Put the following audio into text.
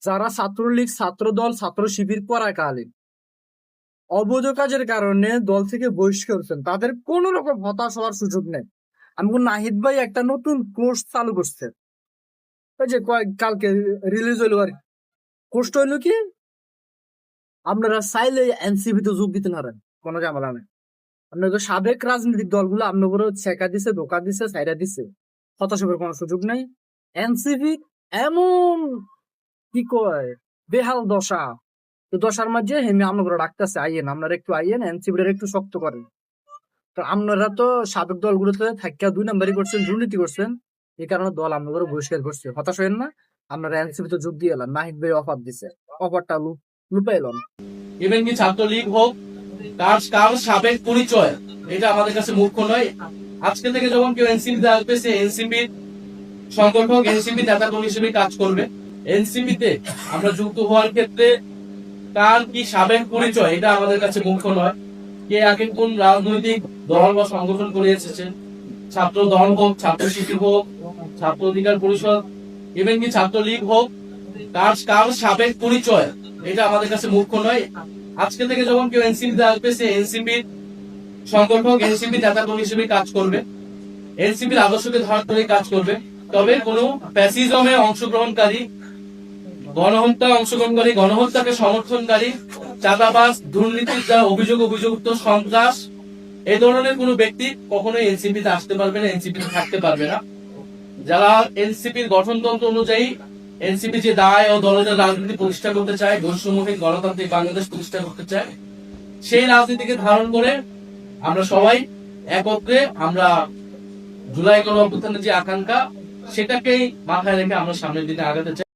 যারা ছাত্রলীগ, ছাত্রদল, ছাত্র শিবির করাকালীন অবৈধ কাজের কারণে দল থেকে বহিষ্কার হচ্ছেন, তাদের কোন রকম হতাশ হওয়ার সুযোগ নেই। আমি নাহিদ ভাই একটা নতুন কোর্স চালু করছে, ওই যে কালকে রিলিজ হইলো। আর কোর্সটা হইলো কি, আপনারা চাইলে এনসিপি তে যোগ দিতে পারেন, কোনো ঝামেলা নেই। আপনাদের সাবেক রাজনৈতিক দলগুলো আপনাদের ছেকা দিছে, ধোকা দিছে, সাইরা দিছে, হতাশ হবার কোনো সুযোগ নাই। এনসিপি এমন কি কয় বেহাল দশা, তো দশার মাঝে হেমি আপনারা ডাকতেছে, আইয়েন, আপনারা একটু আইয়েন, এনসিপি একটু শক্ত করেন। তো আপনারা তো সাবেক দলগুলোতে থাকিয়া 2 নাম্বারই করছেন, দুর্নীতি করছেন, এই কারণে দল আপনাদের বহিষ্কার করছে। হতাশ হইেন না, আপনারা এনসিপি তে যোগ দিয়ে এলেন। নাহিদ ভাই অফার দিছে, অফারটা লুপাইলেন। ইভেন কি ছাত্রলীগ হোক, কার সাবেক পরিচয়, এটা আমাদের কাছে মুখ্য নয়। আজকে থেকে যখন কেউ এনসিপি তে আসবে, সে এনসিপির সংগঠক, এনসিপি নেতাকর্মী হিসেবে কাজ করবে। এনসিপি তে আমরা যুক্ত হওয়ার ক্ষেত্রে কার কি সাবেক পরিচয়, এটা আমাদের কাছে মুখ্য নয়। কে আগে কোন রাজনৈতিক দল বা সংগঠন করে এসেছে, ছাত্র দল হোক, ছাত্র শিবির হোক, ছাত্র অধিকার পরিষদ, ইভেন কি ছাত্রলীগ হোক, কার সাবেক পরিচয়, এটা আমাদের কাছে মুখ্য নয়। আজকে থেকে যখন কেউ এনসিপি তে আসবে, সে এনসিপির সংগঠক, এনসিপি নেতাকর্মী হিসেবে কাজ করবে, এনসিপির আদর্শকে ধার করে কাজ করবে। তবে কোন ফ্যাসিজমে অংশগ্রহণকারী, গণহত্যাকে সমর্থনকারী, চাঁদাবাজ, দুর্নীতির যা অভিযুক্ত সন্ত্রাস, এই ধরনের কোন ব্যক্তি কখনোই এনসিপি তে আসতে পারবে না, এনসিপি তে থাকতে পারবে না। যারা এনসিপির গঠনতন্ত্র অনুযায়ী এনসিপি যে দায় ও দলের রাজনীতি প্রতিষ্ঠা করতে চায়, বৈষম্যহীন গণতান্ত্রিক বাংলাদেশ প্রতিষ্ঠা করতে চায়, সেই রাজনীতিকে ধারণ করে আমরা সবাই একত্রে আমরা জুলাই গণ অভ্যুত্থানের যে আকাঙ্ক্ষা, সেটাকেই মাথায় রেখে আমরা সামনের দিকে আগাতে চাই।